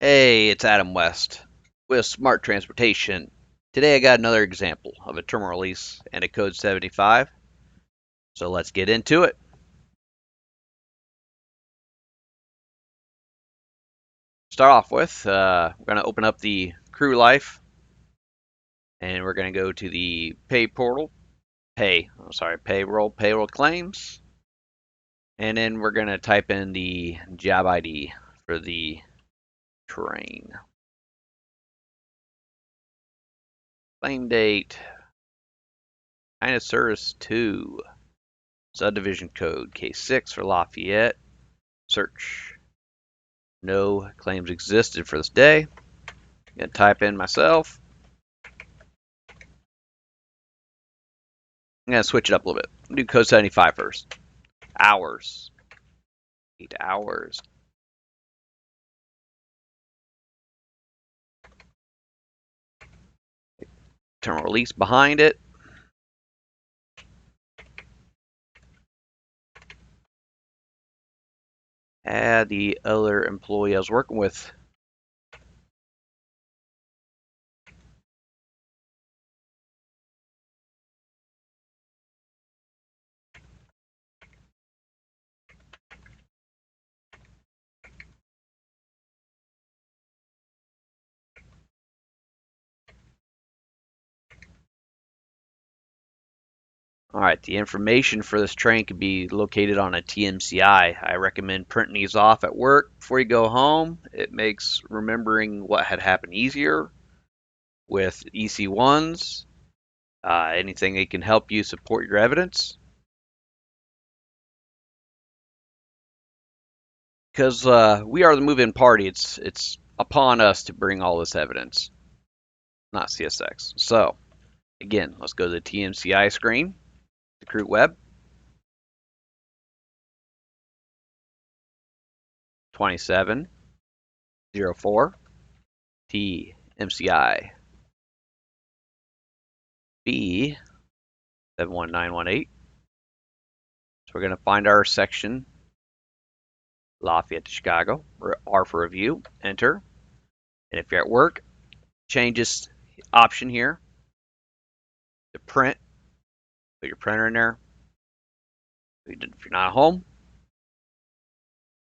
Hey, it's Adam West with Smart Transportation. Today I got another example of a terminal release and a code 75. So let's get into it. Start off with, we're going to open up the crew life and we're going to go to the pay portal, payroll claims. And then we're going to type in the job ID for the train. Claim date, kind of service 2, subdivision code, case 6 for Lafayette, search. No claims existed for this day. I'm going to type in myself. I'm going to switch it up a little bit. Do code 75 first. Hours. 8 hours. Terminal release behind it. Add the other employee I was working with. All right, the information for this train can be located on a TMCI. I recommend printing these off at work before you go home. It makes remembering what had happened easier with EC1s. Anything that can help you support your evidence. Because we are the move-in party, it's upon us to bring all this evidence, not CSX. So, again, let's go to the TMCI screen, the crew web, 2704 TMCI B 71918. So we're going to find our section, Lafayette to Chicago, R for review, enter. And if you're at work, change this option here to print, put your printer in there. If you're not home,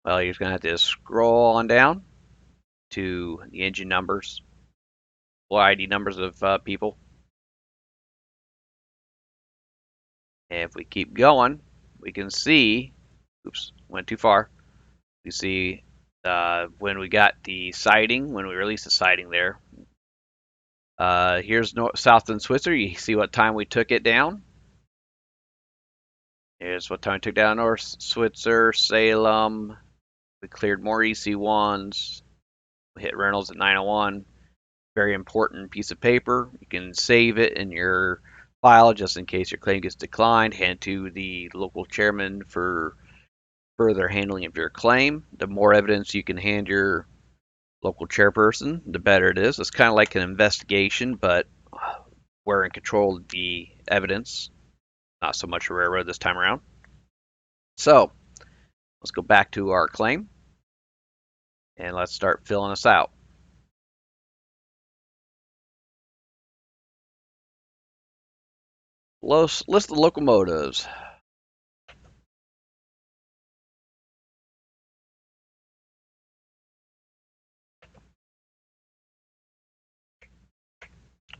well, you're just going to have to scroll on down to the engine numbers, or ID numbers of people. And if we keep going, we can see, oops, went too far. You see when we got the sighting, when we released the sighting there. Here's Southland Switzer. You see what time we took it down. Here's what time we took down North Switzer, Salem. We cleared more EC1s. We hit Reynolds at 901. Very important piece of paper. You can save it in your file just in case your claim gets declined. Hand to the local chairman for further handling of your claim. The more evidence you can hand your local chairperson, the better it is. It's kind of like an investigation, but we're in control of the evidence. Not so much a railroad this time around. So let's go back to our claim and let's start filling this out. List of locomotives.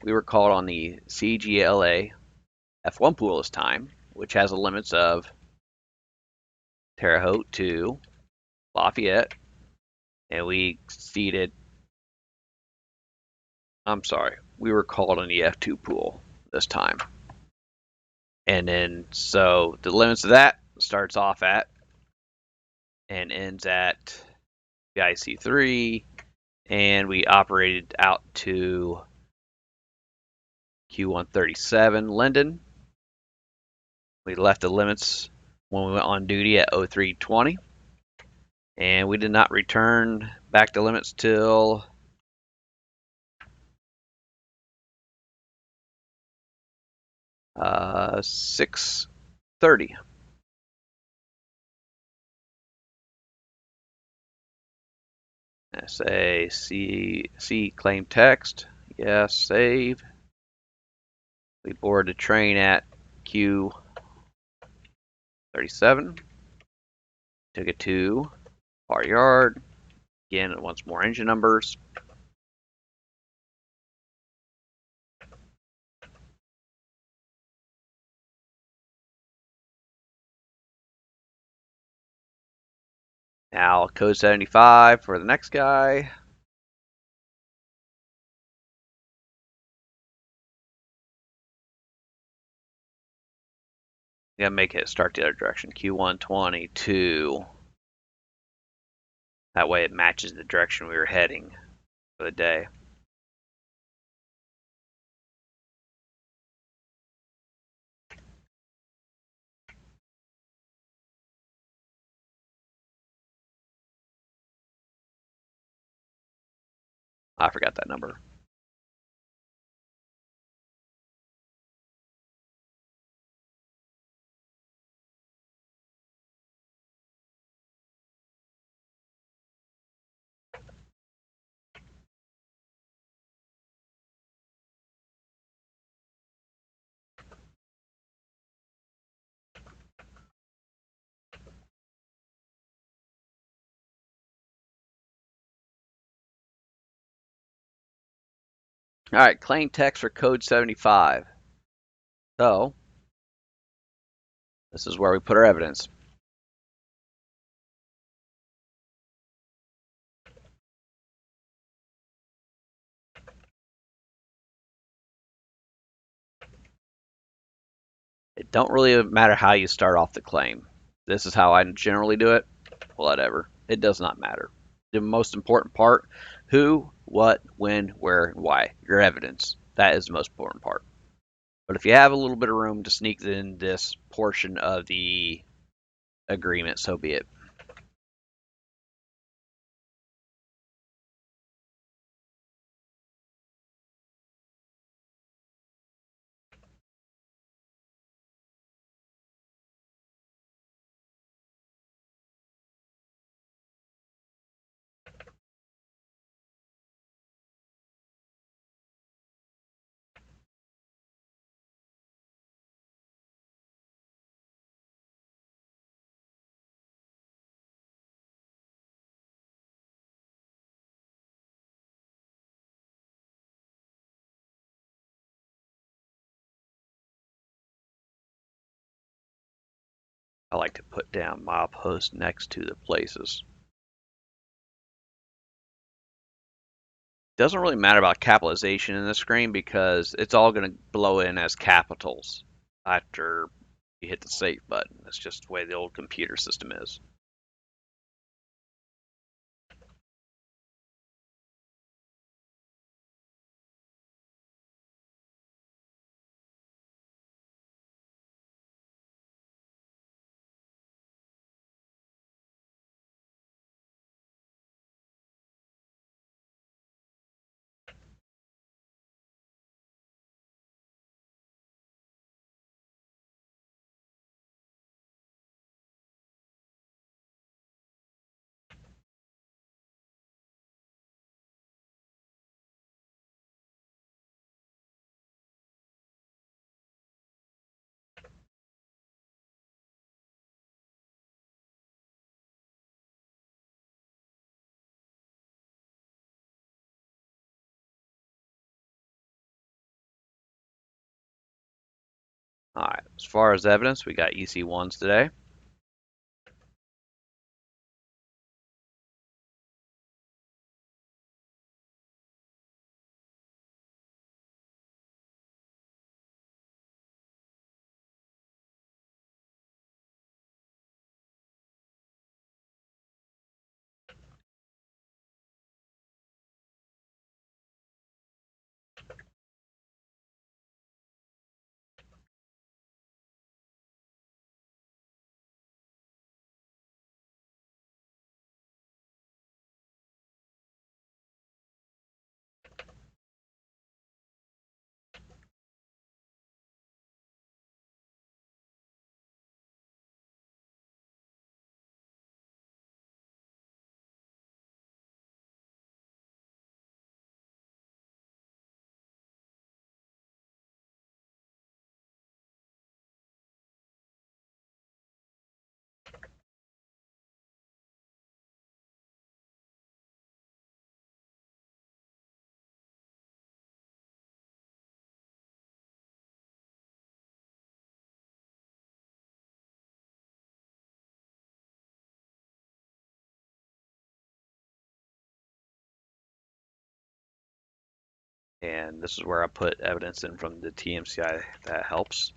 We were called on the CGLA F1 pool this time, which has the limits of Terre Haute to Lafayette, and we exceeded. I'm sorry, we were called on the F2 pool this time. And then, so the limits of that starts off at and ends at the IC3, and we operated out to Q137 Linden. We left the limits when we went on duty at 0320, and we did not return back to limits till 6:30. Say see claim text. Yes, save. We board the train at Q37. Took it to our yard. Again, it wants more engine numbers. Now code 75 for the next guy. Yeah, make it start the other direction. Q122. That way it matches the direction we were heading for the day. I forgot that number. All right, claim text for code 75. So, this is where we put our evidence. It don't really matter how you start off the claim. This is how I generally do it. Whatever. It does not matter. The most important part, who, what, when, where, and why. Your evidence. That is the most important part. But if you have a little bit of room to sneak in this portion of the agreement, so be it. I like to put down mileposts next to the places. Doesn't really matter about capitalization in this screen because it's all going to blow in as capitals after you hit the save button. That's just the way the old computer system is. All right, as far as evidence, we got EC1s today. And this is where I put evidence in from the TMCI that helps.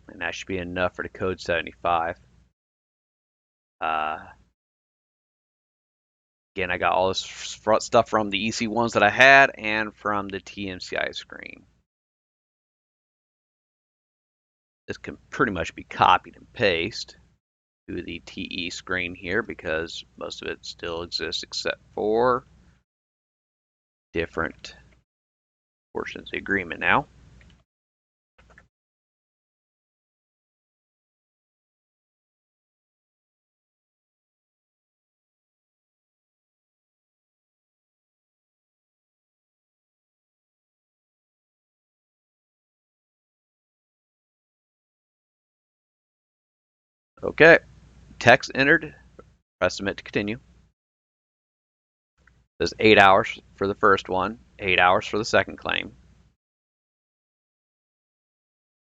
And that should be enough for the code 75. Uh, Again, I got all this stuff from the EC1s that I had and from the TMCI screen. This can pretty much be copied and pasted to the TE screen here because most of it still exists except for different portions of the agreement now. Okay, text entered, press submit to continue. There's 8 hours for the first one, 8 hours for the second claim,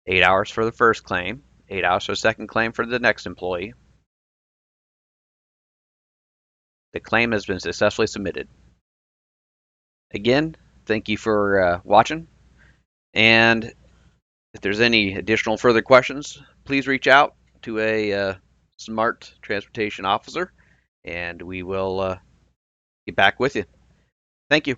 8 hours for the first claim, 8 hours for the second claim for the next employee. The claim has been successfully submitted. Again, thank you for watching, and if there's any additional further questions, please reach out to a smart transportation officer, and we will get back with you. Thank you.